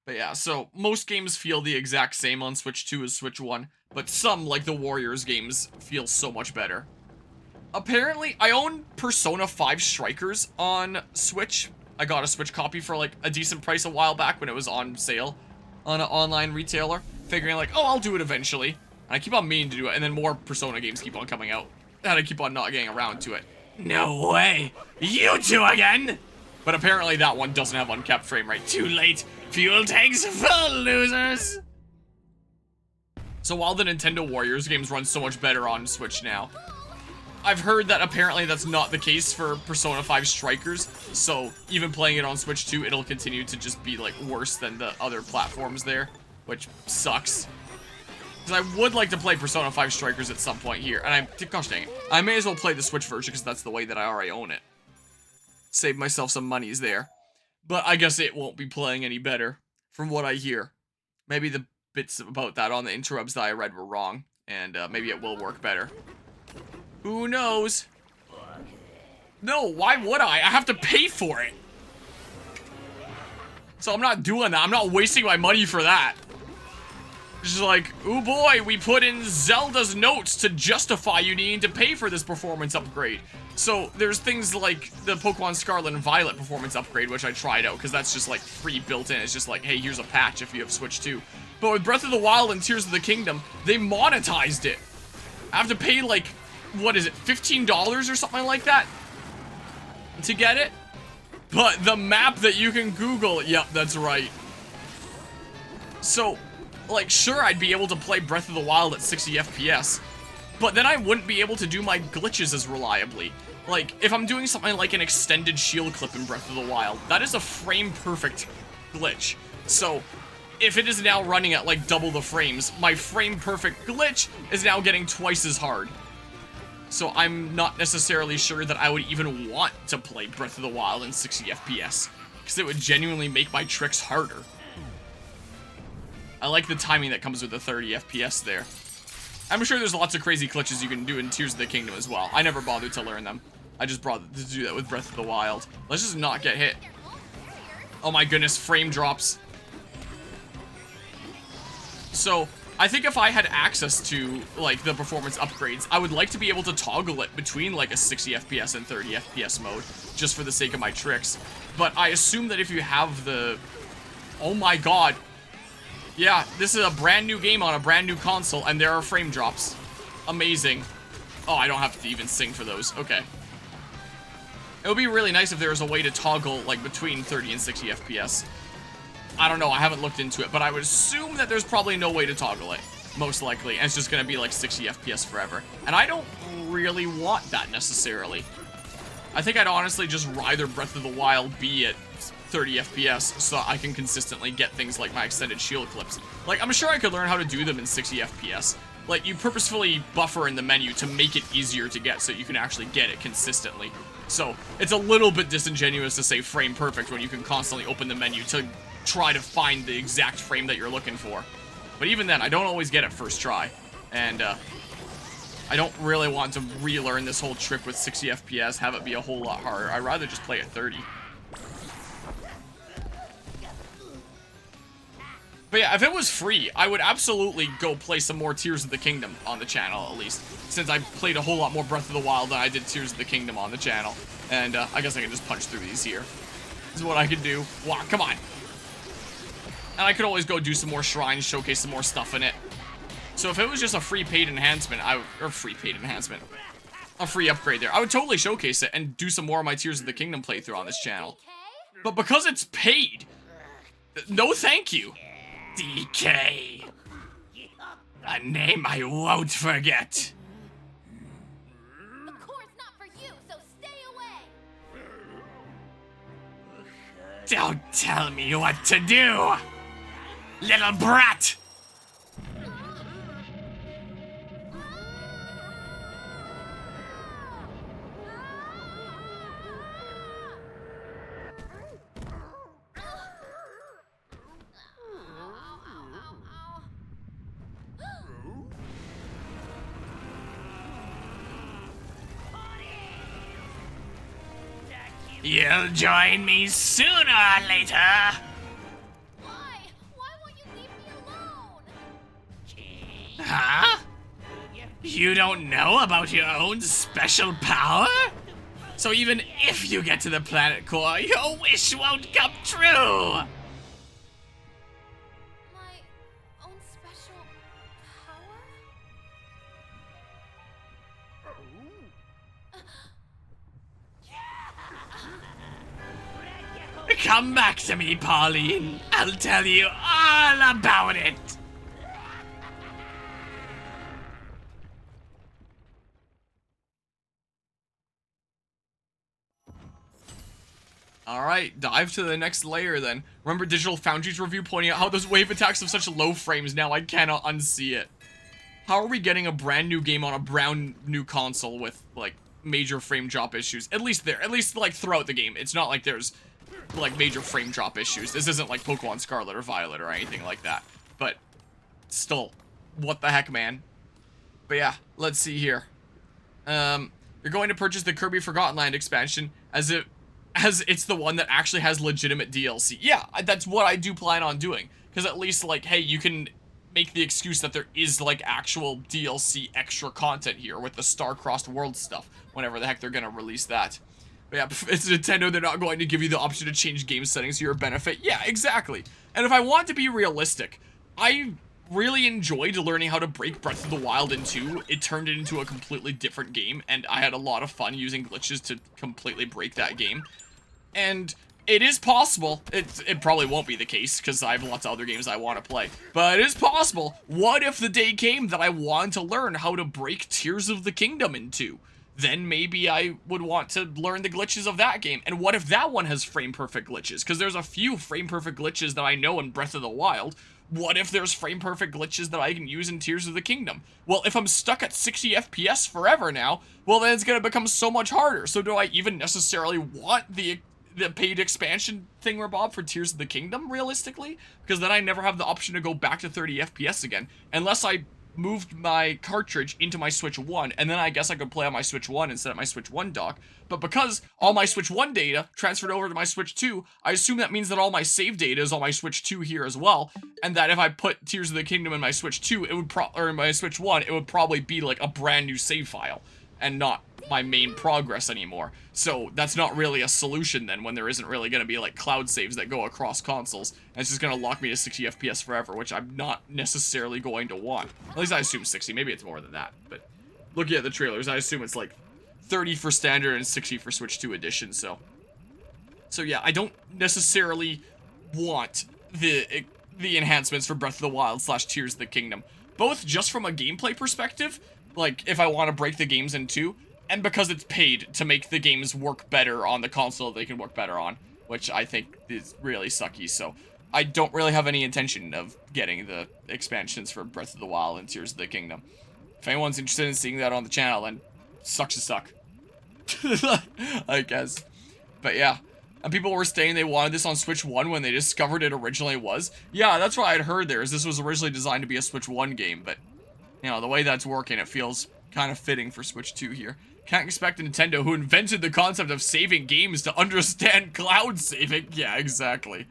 But yeah, so most games feel the exact same on Switch 2 as Switch 1, but some, like the Warriors games, feel so much better. Apparently, I own Persona 5 Strikers on Switch. I got a Switch copy for like a decent price a while back when it was on sale on an online retailer, figuring like, oh, I'll do it eventually. And I keep on meaning to do it, and then more Persona games keep on coming out, and I keep on not getting around to it. No way! You two again! But apparently that one doesn't have uncapped frame rate. Too late! Fuel tanks full, losers! So while the Nintendo Warriors games run so much better on Switch now, I've heard that apparently that's not the case for Persona 5 Strikers, so even playing it on Switch 2, it'll continue to just be, like, worse than the other platforms there, which sucks. Because I would like to play Persona 5 Strikers at some point here, and gosh dang it, I may as well play the Switch version because that's the way that I already own it. Save myself some monies there. But I guess it won't be playing any better, from what I hear. Maybe the bits about that on the interrupts that I read were wrong, and maybe it will work better. Who knows? No, why would I? I have to pay for it. So I'm not doing that. I'm not wasting my money for that. It's just like, oh boy, we put in Zelda's notes to justify you needing to pay for this performance upgrade. So there's things like the Pokemon Scarlet and Violet performance upgrade, which I tried out, because that's just like free built in. It's just like, hey, here's a patch if you have Switch 2. But with Breath of the Wild and Tears of the Kingdom, they monetized it. I have to pay like, what is it, $15 or something like that to get it? But the map that you can Google, yep, that's right. So, like, sure, I'd be able to play Breath of the Wild at 60 FPS, but then I wouldn't be able to do my glitches as reliably. Like, if I'm doing something like an extended shield clip in Breath of the Wild, that is a frame-perfect glitch. So, if it is now running at, like, double the frames, my frame-perfect glitch is now getting twice as hard. So I'm not necessarily sure that I would even want to play Breath of the Wild in 60 FPS, because it would genuinely make my tricks harder. I like the timing that comes with the 30 FPS there. I'm sure there's lots of crazy glitches you can do in Tears of the Kingdom as well. I never bothered to learn them. I just bothered to do that with Breath of the Wild. Let's just not get hit. Oh my goodness, frame drops. So, I think if I had access to, like, the performance upgrades, I would like to be able to toggle it between, like, a 60 FPS and 30 FPS mode, just for the sake of my tricks. But I assume that if you have the... Oh my god. Yeah, this is a brand new game on a brand new console, and there are frame drops. Amazing. Oh, I don't have to even sing for those. Okay. It would be really nice if there was a way to toggle, like, between 30 and 60 FPS. I don't know, I haven't looked into it, but I would assume that there's probably no way to toggle it, most likely, and it's just gonna be like 60 FPS forever. And I don't really want that necessarily. I think I'd honestly just rather Breath of the Wild be at 30 FPS so I can consistently get things like my extended shield clips. Like, I'm sure I could learn how to do them in 60 FPS. Like, you purposefully buffer in the menu to make it easier to get so you can actually get it consistently. So, it's a little bit disingenuous to say frame perfect when you can constantly open the menu to try to find the exact frame that you're looking for. But even then, I don't always get it first try. And, I don't really want to relearn this whole trick with 60 FPS, have it be a whole lot harder. I'd rather just play at 30. But yeah, if it was free, I would absolutely go play some more Tears of the Kingdom on the channel, at least. Since I played a whole lot more Breath of the Wild than I did Tears of the Kingdom on the channel. And, I guess I can just punch through these here. This is what I can do. Wow, come on. And I could always go do some more shrines, showcase some more stuff in it. So if it was just a free paid enhancement, a free upgrade there, I would totally showcase it and do some more of my Tears of the Kingdom playthrough on this channel. But because it's paid, no thank you. DK. A name I won't forget. The core's not for you, so stay away. Don't tell me what to do, little brat. You'll join me sooner or later. Why? You don't know about your own special power? So even if you get to the planet core, your wish won't come true! My own special power? Come back to me, Pauline. I'll tell you all about it. Alright, dive to the next layer then. Remember Digital Foundry's review pointing out how those wave attacks have such low frames now I cannot unsee it. How are we getting a brand new game on a brand new console with, like, major frame drop issues? At least like, throughout the game. It's not like there's, like, major frame drop issues. This isn't like Pokemon Scarlet or Violet or anything like that. But, still, what the heck, man? But yeah, let's see here. You're going to purchase the Kirby Forgotten Land expansion as it's the one that actually has legitimate DLC. Yeah, that's what I do plan on doing. Because at least, like, hey, you can make the excuse that there is, like, actual DLC extra content here with the Star-Crossed World stuff, whenever the heck they're gonna release that. But yeah, it's Nintendo, they're not going to give you the option to change game settings to your benefit. Yeah, exactly. And if I want to be realistic, I really enjoyed learning how to break Breath of the Wild in 2. It turned it into a completely different game, and I had a lot of fun using glitches to completely break that game. And it is possible, it probably won't be the case, because I have lots of other games I want to play, but it is possible. What if the day came that I wanted to learn how to break Tears of the Kingdom in 2? Then maybe I would want to learn the glitches of that game. And what if that one has frame-perfect glitches? Because there's a few frame-perfect glitches that I know in Breath of the Wild. What if there's frame-perfect glitches that I can use in Tears of the Kingdom? Well, if I'm stuck at 60 FPS forever now, well, then it's going to become so much harder. So do I even necessarily want the paid expansion thingamabob for Tears of the Kingdom, realistically? Because then I never have the option to go back to 30 FPS again, unless I moved my cartridge into my Switch 1, and then I guess I could play on my Switch 1 instead of my Switch 1 dock. But because all my Switch 1 data transferred over to my Switch 2, I assume that means that all my save data is on my Switch 2 here as well, and that if I put Tears of the Kingdom in my Switch 2, it would or in my Switch 1, it would probably be like a brand new save file, and not my main progress anymore. So that's not really a solution then, when there isn't really going to be like cloud saves that go across consoles, and it's just going to lock me to 60 FPS forever, which I'm not necessarily going to want. At least I assume 60, maybe it's more than that, but looking at the trailers, I assume it's like 30 for standard and 60 for Switch 2 edition, so yeah, I don't necessarily want the enhancements for Breath of the Wild / Tears of the Kingdom, both just from a gameplay perspective, like if I want to break the games in 2, and because it's paid to make the games work better on the console they can work better on, which I think is really sucky, so I don't really have any intention of getting the expansions for Breath of the Wild and Tears of the Kingdom. If anyone's interested in seeing that on the channel, then sucks to suck. I guess. But yeah. And people were saying they wanted this on Switch 1 when they discovered it originally was. Yeah, that's what I'd heard there, is this was originally designed to be a Switch 1 game, but, you know, the way that's working, it feels kind of fitting for Switch 2 here. Can't expect Nintendo, who invented the concept of saving games, to understand cloud saving. Yeah, exactly.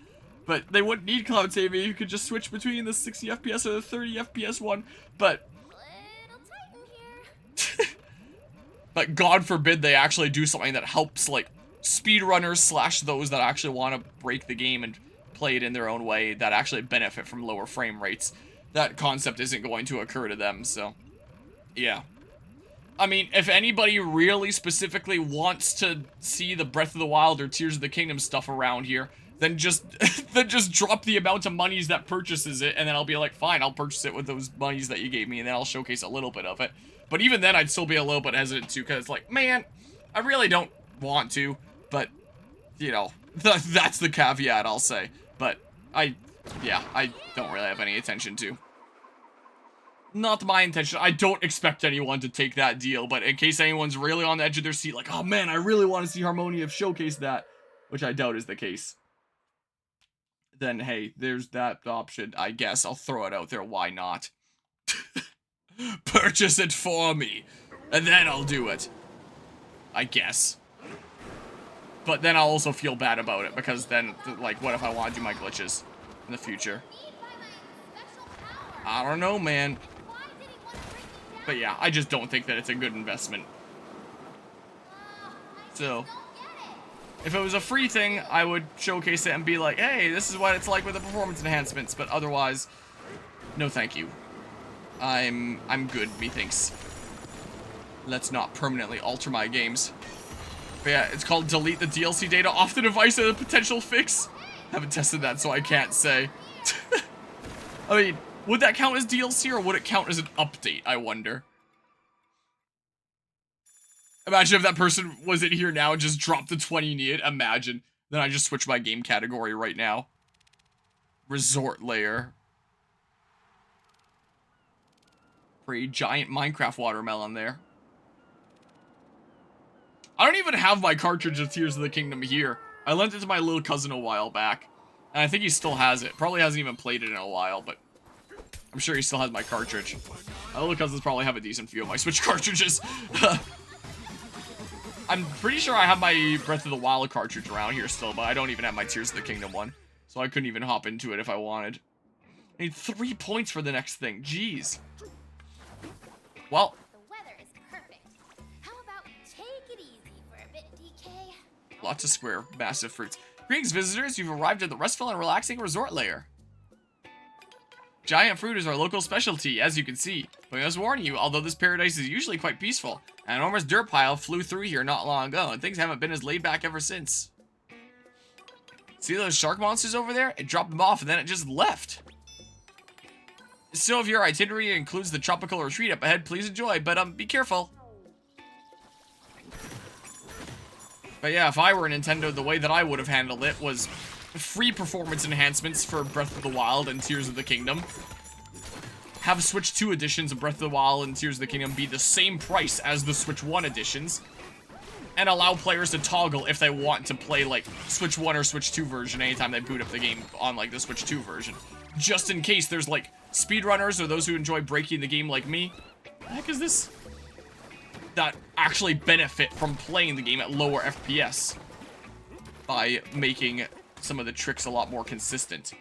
But they wouldn't need cloud saving. You could just switch between the 60 FPS or the 30 FPS one. But Little tight in here. but God forbid they actually do something that helps, like, speedrunners / those that actually want to break the game and play it in their own way, that actually benefit from lower frame rates. That concept isn't going to occur to them, so yeah. I mean, if anybody really specifically wants to see the Breath of the Wild or Tears of the Kingdom stuff around here, then just drop the amount of monies that purchases it, and then I'll be like, fine, I'll purchase it with those monies that you gave me, and then I'll showcase a little bit of it. But even then, I'd still be a little bit hesitant too, because, like, man, I really don't want to, but, you know, that's the caveat, I'll say. But yeah, I don't really have any intention to. Not my intention. I don't expect anyone to take that deal, but in case anyone's really on the edge of their seat, like, oh man, I really want to see Harmonia showcase that, which I doubt is the case, then hey, there's that option, I guess. I'll throw it out there, why not? Purchase it for me, and then I'll do it. I guess. But then I'll also feel bad about it, because then, like, what if I want to do my glitches in the future? I don't know, man. Why did he want to bring me But yeah, I just don't think that it's a good investment. So, if it was a free thing, I would showcase it and be like, hey, this is what it's like with the performance enhancements, but otherwise, no thank you. I'm good, methinks. Let's not permanently alter my games. But yeah, it's called delete the DLC data off the device as a potential fix. Haven't tested that, so I can't say. I mean, would that count as DLC or would it count as an update, I wonder? Imagine if that person was in here now and just dropped the 20 needed. Imagine. Then I just switch my game category right now. Resort layer. Pretty giant Minecraft watermelon there. I don't even have my cartridge of Tears of the Kingdom here. I lent it to my little cousin a while back. And I think he still has it. Probably hasn't even played it in a while, but I'm sure he still has my cartridge. My little cousins probably have a decent few of my Switch cartridges. I'm pretty sure I have my Breath of the Wild cartridge around here still, but I don't even have my Tears of the Kingdom one. So I couldn't even hop into it if I wanted. I need 3 points for the next thing. Jeez. Well. The weather is perfect. How about we take it easy for a bit, DK? Lots of square, massive fruits. Greetings, visitors. You've arrived at the restful and relaxing resort layer. Giant fruit is our local specialty, as you can see. But I must warn you, although this paradise is usually quite peaceful, an enormous dirt pile flew through here not long ago, and things haven't been as laid back ever since. See those shark monsters over there? It dropped them off and then it just left. So if your itinerary includes the tropical retreat up ahead, please enjoy, but be careful. But yeah, if I were Nintendo, the way that I would have handled it was free performance enhancements for Breath of the Wild and Tears of the Kingdom. Have Switch 2 editions of Breath of the Wild and Tears of the Kingdom be the same price as the Switch 1 editions. And allow players to toggle if they want to play, like, Switch 1 or Switch 2 version anytime they boot up the game on, like, the Switch 2 version. Just in case there's, like, speedrunners or those who enjoy breaking the game like me. What the heck is this? That actually benefit from playing the game at lower FPS. By making some of the tricks a lot more consistent.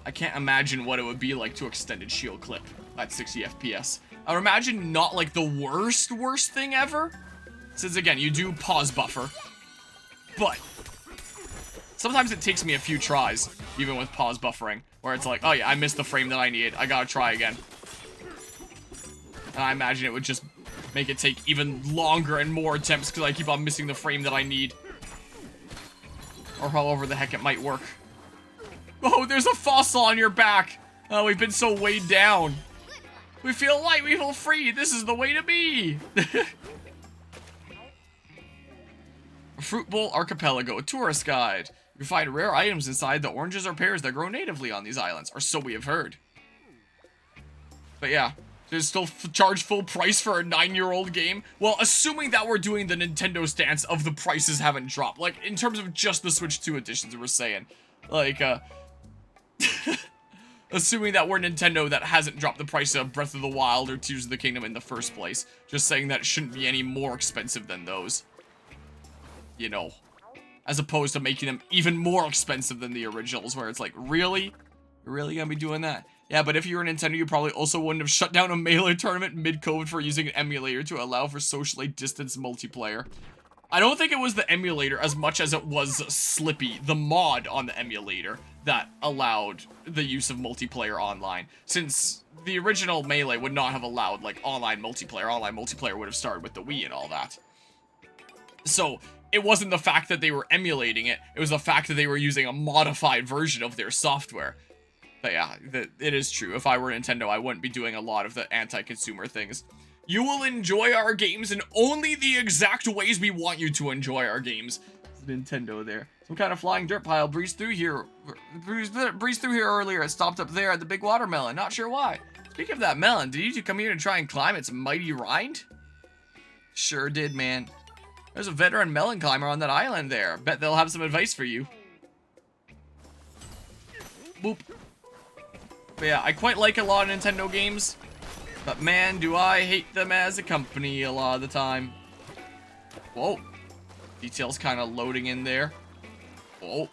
I can't imagine what it would be like to extended shield clip at 60 FPS. I would imagine not like the worst thing ever. Since again, you do pause buffer. But sometimes it takes me a few tries, even with pause buffering, where it's like, oh yeah, I missed the frame that I needed. I gotta try again. And I imagine it would just make it take even longer and more attempts because I keep on missing the frame that I need. Or however the heck it might work. Oh, there's a fossil on your back. Oh, we've been so weighed down. We feel light, we feel free. This is the way to be. Fruit Bowl Archipelago, a tourist guide. You find rare items inside the oranges or pears that grow natively on these islands, or so we have heard. But yeah, they still charge full price for a 9-year-old game? Well, assuming that we're doing the Nintendo stance of the prices haven't dropped. Like, in terms of just the Switch 2 editions, we're saying. Like, assuming that we're Nintendo that hasn't dropped the price of Breath of the Wild or Tears of the Kingdom in the first place. Just saying that it shouldn't be any more expensive than those. You know. As opposed to making them even more expensive than the originals, where it's like, really? You're really gonna be doing that? Yeah, but if you were Nintendo, you probably also wouldn't have shut down a Melee tournament mid-COVID for using an emulator to allow for socially distanced multiplayer. I don't think it was the emulator as much as it was Slippy, the mod on the emulator, that allowed the use of multiplayer online. Since the original Melee would not have allowed, like, online multiplayer. Online multiplayer would have started with the Wii and all that. So, it wasn't the fact that they were emulating it, it was the fact that they were using a modified version of their software. But yeah, it is true. If I were Nintendo, I wouldn't be doing a lot of the anti-consumer things. You will enjoy our games in only the exact ways we want you to enjoy our games. Nintendo there. Some kind of flying dirt pile breezed through here. Breezed through here earlier. It stopped up there at the big watermelon. Not sure why. Speaking of that melon, did you two come here to try and climb its mighty rind? Sure did, man. There's a veteran melon climber on that island there. Bet they'll have some advice for you. Boop. But yeah, I quite like a lot of Nintendo games. But man, do I hate them as a company a lot of the time. Whoa. Details kind of loading in there. Whoa.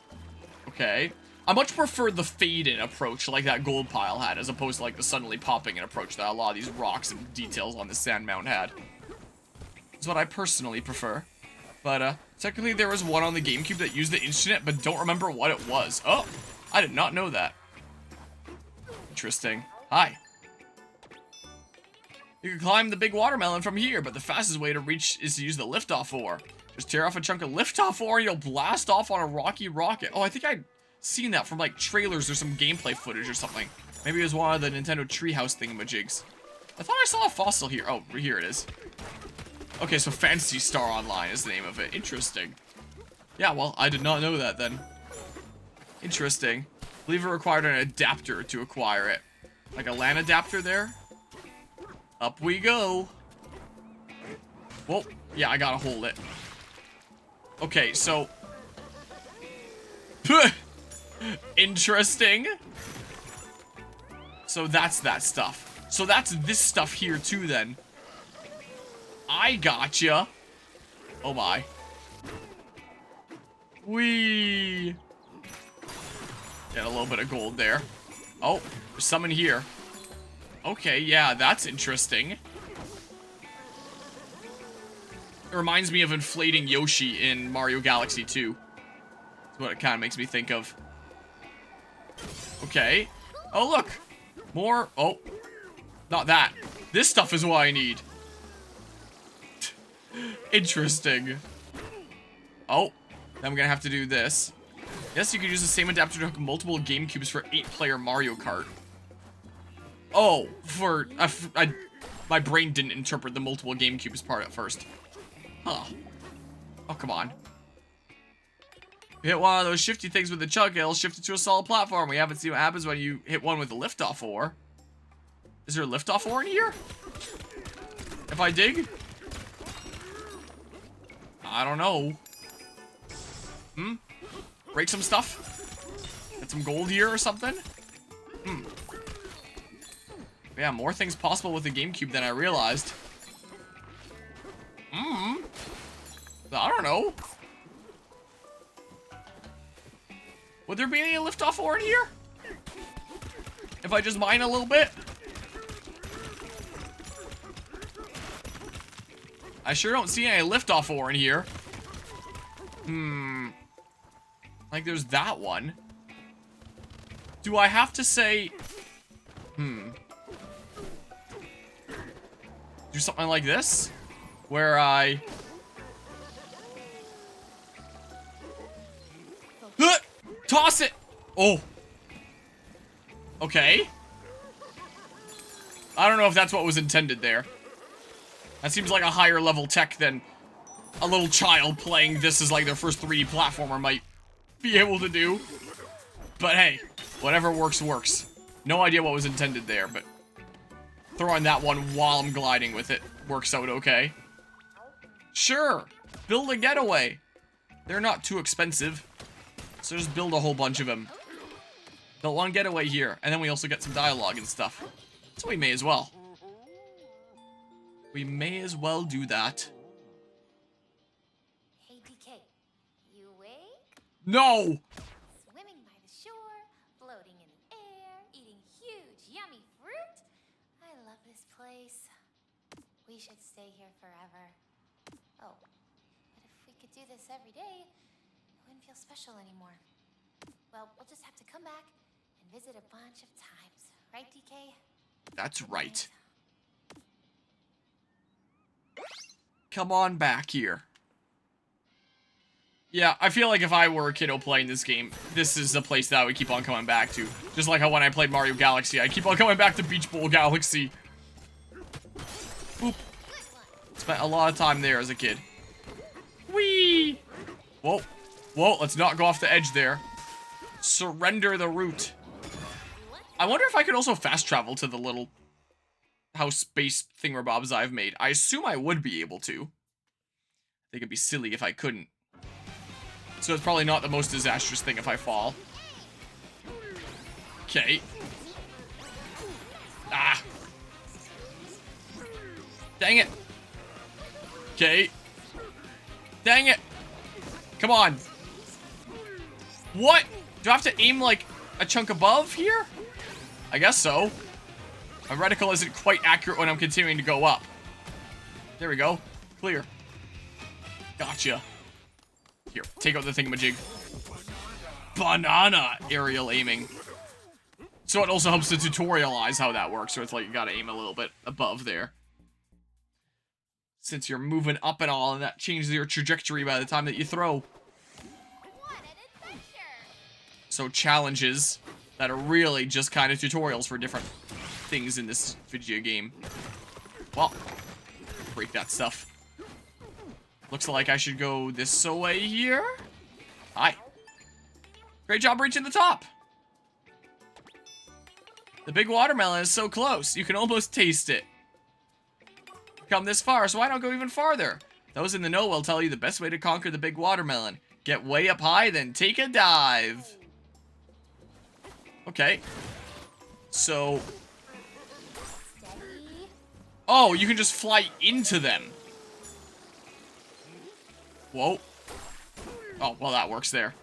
Okay. I much prefer the fade-in approach like that gold pile had, as opposed to like the suddenly popping in approach that a lot of these rocks and details on the sand mound had. That's what I personally prefer. But, technically there was one on the GameCube that used the internet, but don't remember what it was. Oh, I did not know that. Interesting. Hi. You can climb the big watermelon from here, but the fastest way to reach is to use the liftoff ore. Just tear off a chunk of liftoff ore and you'll blast off on a rocky rocket. Oh, I think I'd seen that from like trailers or some gameplay footage or something. Maybe it was one of the Nintendo Treehouse thingamajigs. I thought I saw a fossil here. Oh, here it is. Okay, so Fantasy Star Online is the name of it. Interesting. Yeah, well, I did not know that then. Interesting. I believe it required an adapter to acquire it. Like a LAN adapter there. Up we go. Whoa. Yeah, I gotta hold it. Okay, so... Interesting. So that's that stuff. So that's this stuff here too then. I gotcha. Oh my. Whee. Get a little bit of gold there. Oh, there's some in here. Okay, yeah, that's interesting. It reminds me of inflating Yoshi in Mario Galaxy 2. That's what it kind of makes me think of. Okay. Oh, look. More. Oh. Not that. This stuff is what I need. Interesting. Oh. Then I'm going to have to do this. Yes, you can use the same adapter to hook multiple GameCubes for 8-player Mario Kart. Oh, my brain didn't interpret the multiple GameCubes part at first. Huh. Oh, come on. You hit one of those shifty things with the chug, it'll shift it to a solid platform. We haven't seen what happens when you hit one with the liftoff ore. Is there a liftoff ore in here? If I dig? I don't know. Break some stuff? Get some gold here or something? Yeah, more things possible with the GameCube than I realized. I don't know. Would there be any liftoff ore in here? If I just mine a little bit? I sure don't see any liftoff ore in here. Like there's that one. Do I have to say... Do something like this? Where I... Toss it! Oh. Okay. I don't know if that's what was intended there. That seems like a higher level tech than a little child playing this as like their first 3D platformer might be able to do. But hey, whatever works, works. No idea what was intended there, but throwing that one while I'm gliding with it works out okay. Sure, build a getaway. They're not too expensive, so just build a whole bunch of them. Built one getaway here, and then we also get some dialogue and stuff. So we may as well. We may as well do that. Hey, DK, you awake? No! Swimming by the shore, floating in the air, eating huge, yummy fruit. I love this place. We should stay here forever. Oh, but if we could do this every day, it wouldn't feel special anymore. Well, we'll just have to come back and visit a bunch of times. Right, DK? That's right. Come on back here. Yeah, I feel like if I were a kiddo playing this game, this is a place that I would keep on coming back to. Just like how when I played Mario Galaxy, I keep on coming back to Beach Bowl Galaxy. Boop. Spent a lot of time there as a kid. Whee! Whoa. Whoa, let's not go off the edge there. Surrender the route. I wonder if I could also fast travel to the little house-based thingamabobs I've made. I assume I would be able to. I think it'd be silly if I couldn't. So it's probably not the most disastrous thing if I fall. Okay. Ah. Dang it. Okay. Dang it. Come on. What? Do I have to aim, like, a chunk above here? I guess so. My reticle isn't quite accurate when I'm continuing to go up. There we go. Clear. Gotcha. Here, take out the thingamajig. Banana aerial aiming. So it also helps to tutorialize how that works, so it's like you gotta aim a little bit above there. Since you're moving up and all, and that changes your trajectory by the time that you throw. What an adventure! So challenges that are really just kind of tutorials for different things in this video game. Well, break that stuff. Looks like I should go this way here. Hi. Great job reaching the top. The big watermelon is so close, you can almost taste it. Come this far, so why not go even farther? Those in the know will tell you the best way to conquer the big watermelon. Get way up high, then take a dive. Okay. So... Steady. oh, you can just fly into them. Whoa. Oh, well, that works there.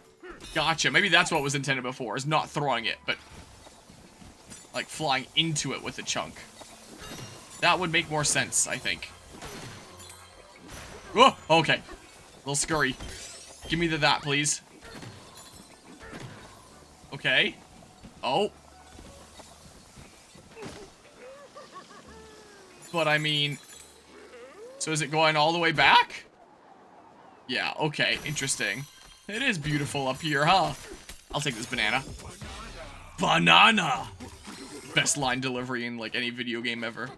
Gotcha. Maybe that's what was intended before, is not throwing it, but... like, flying into it with a chunk. That would make more sense, I think. Oh, okay. Little scurry. Give me that, please. Okay. Oh. But, I mean... so is it going all the way back? Yeah, okay. Interesting. It is beautiful up here, huh? I'll take this banana. Banana! Best line delivery in, like, any video game ever.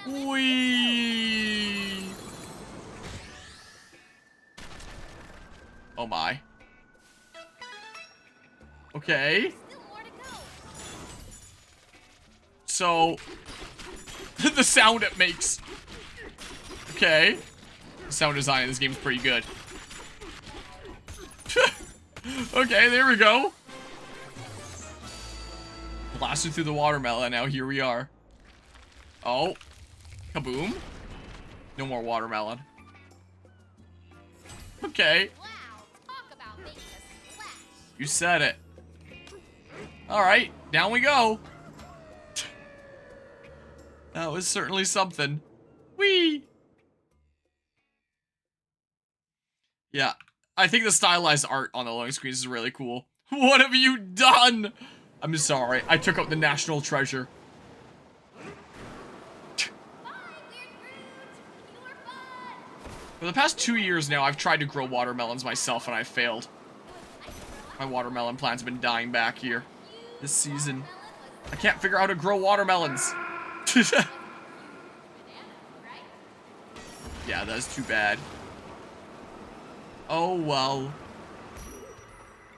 Whee! Oh my. Okay. Still more to go. So, the sound it makes. Okay. The sound design in this game is pretty good. Okay, there we go. Blasted through the watermelon, now here we are. Oh. Kaboom. No more watermelon. Okay. Wow, talk about making a splash. You said it. Alright, down we go. That was certainly something. Whee! Yeah, I think the stylized art on the loading screens is really cool. What have you done? I'm sorry, I took out the national treasure. Bye, weird fruit. You were fun. For the past 2 years now, I've tried to grow watermelons myself and I failed. My watermelon plants have been dying back here this season. I can't figure out how to grow watermelons. Yeah, that's too bad. Oh, well.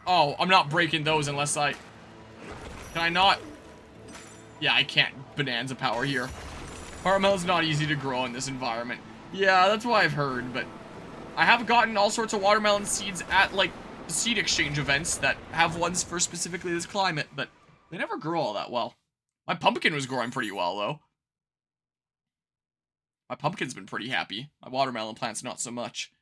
Oh, I'm not breaking those unless I... can I not? Yeah, I can't Bananza power here. Watermelon's not easy to grow in this environment. Yeah, that's what I've heard, but... I have gotten all sorts of watermelon seeds at, like, seed exchange events that have ones for specifically this climate, but they never grow all that well. My pumpkin was growing pretty well, though. My pumpkin's been pretty happy. My watermelon plant's not so much.